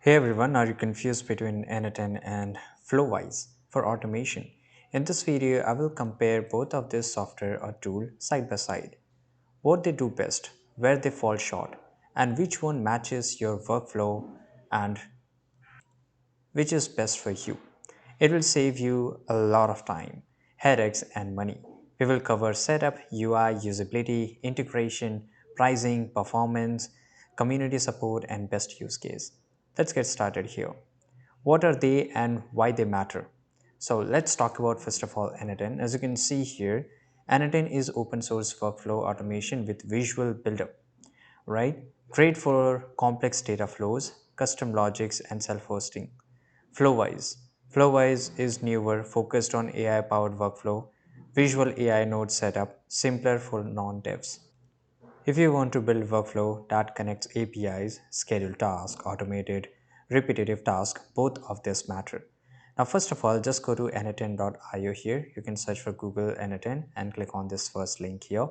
Hey everyone, are you confused between N8N and Flowise for automation? In this video, I will compare both of this software or tool side by side, what they do best, where they fall short, and which one matches your workflow and which is best for you. It will save you a lot of time, headaches, and money. We will cover setup, UI, usability, integration, pricing, performance, community support, and best use case. Let's get started here. What are they and why they matter? So let's talk about first of all N8N. As you can see here, N8N is open source workflow automation with visual builder, right? Great for complex data flows, custom logics, and self-hosting. Flowise. Flowise is newer, focused on AI-powered workflow, visual AI node setup, simpler for non-devs. If you want to build workflow that connects APIs, schedule tasks, automated, repetitive tasks, both of this matter. Now, first of all, just go to n8n.io here. You can search for Google N8N and click on this first link here.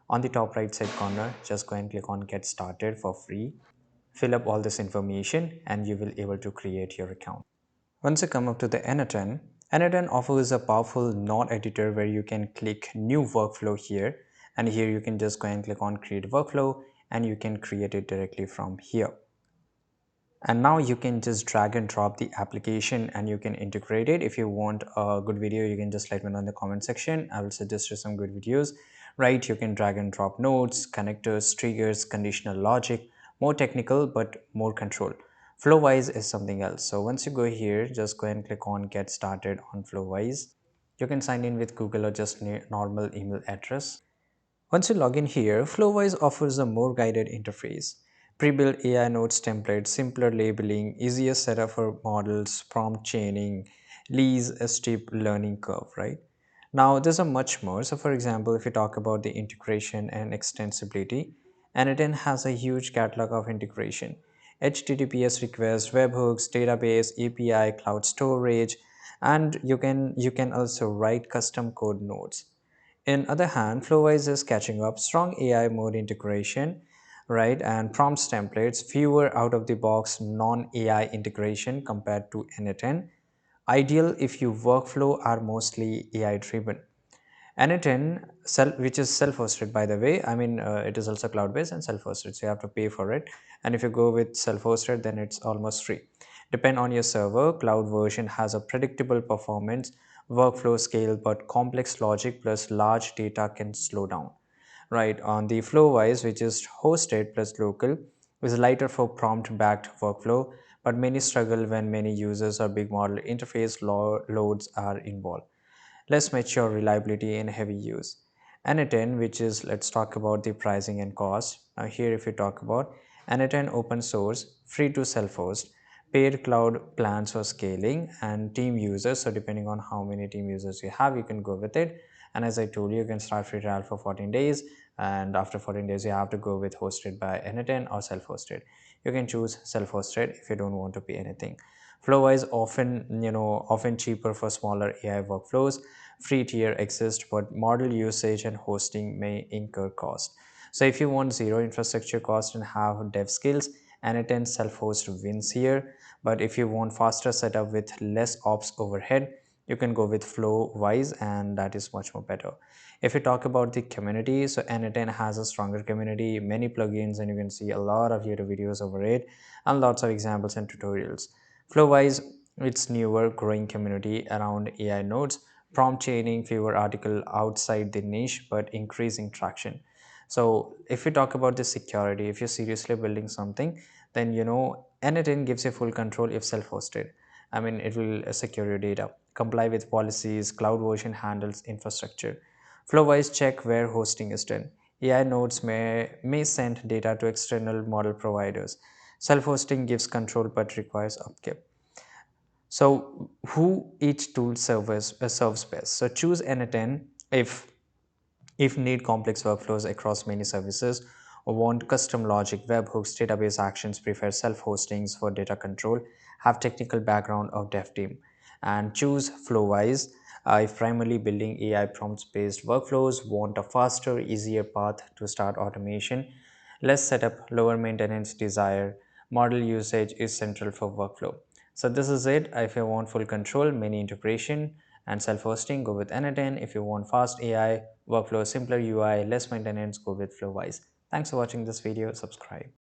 On the top right side corner, just go and click on Get Started for free. Fill up all this information and you will able to create your account. Once you come up to the N8N, N8N offers a powerful node editor where you can click new workflow here, and here you can just go and click on create workflow and you can create it directly from here. And now you can just drag and drop the application and you can integrate it. If you want a good video, you can just let me know in the comment section. I will suggest you some good videos, right? You can drag and drop nodes, connectors, triggers, conditional logic, more technical but more control. Flowise is something else. So once you go here, just go and click on get started on Flowise. You can sign in with Google or just normal email address. Once you log in here, Flowise offers a more guided interface. Pre-built AI nodes templates, simpler labeling, easier setup for models, prompt chaining, leaves a steep learning curve, right? Now, there's a much more. So, for example, if you talk about the integration and extensibility, N8N has a huge catalog of integration. HTTPS requests, webhooks, database, API, cloud storage, and you can also write custom code nodes. In other hand, Flowise is catching up, strong AI mode integration, right, and prompts templates, fewer out-of-the-box non-AI integration compared to N8N. Ideal if your workflow are mostly AI-driven. N8N, which is self-hosted by the way, it is also cloud-based and self-hosted, so you have to pay for it. And if you go with self-hosted, then it's almost free. Depend on your server, cloud version has a predictable performance, workflow scale, but complex logic plus large data can slow down. Right, on the Flowise, which is hosted plus local, is lighter for prompt-backed workflow, but many struggle when many users or big model interface loads are involved. Less mature reliability and heavy use. N8N, which is, let's talk about the pricing and cost. Now here if you talk about N8N open source, free to self-host, paid cloud plans for scaling and team users. So depending on how many team users you have, you can go with it. And as I told you, you can start free trial for 14 days. And after 14 days, you have to go with hosted by N8N or self-hosted. You can choose self-hosted if you don't want to pay anything. Flowise often cheaper for smaller AI workflows. Free tier exists, but model usage and hosting may incur cost. So if you want zero infrastructure cost and have dev skills, N8N self-host wins here. But if you want faster setup with less ops overhead, you can go with Flowise, and that is much more better. If you talk about the community, so N8N has a stronger community, many plugins, and you can see a lot of YouTube videos over it and lots of examples and tutorials. Flowise, it's newer, growing community around AI nodes, prompt chaining, fewer article outside the niche, but increasing traction. So if we talk about the security, if you're seriously building something, then N8N gives you full control if self-hosted. It will secure your data, comply with policies, cloud version handles infrastructure. Flowise check where hosting is done. AI nodes may send data to external model providers. Self-hosting gives control but requires upkeep. So who each tool serves best. So choose N8N if need complex workflows across many services or want custom logic, webhooks, database actions, prefer self-hostings for data control, have technical background of dev team, and choose Flowise if primarily building AI prompts based workflows, want a faster, easier path to start automation, less setup, lower maintenance desire, Model usage is central for workflow. So this is it. If you want full control, many integration, and self-hosting, go with N8N. If you want fast AI, workflow, simpler UI, less maintenance, go with Flowise. Thanks for watching this video. Subscribe.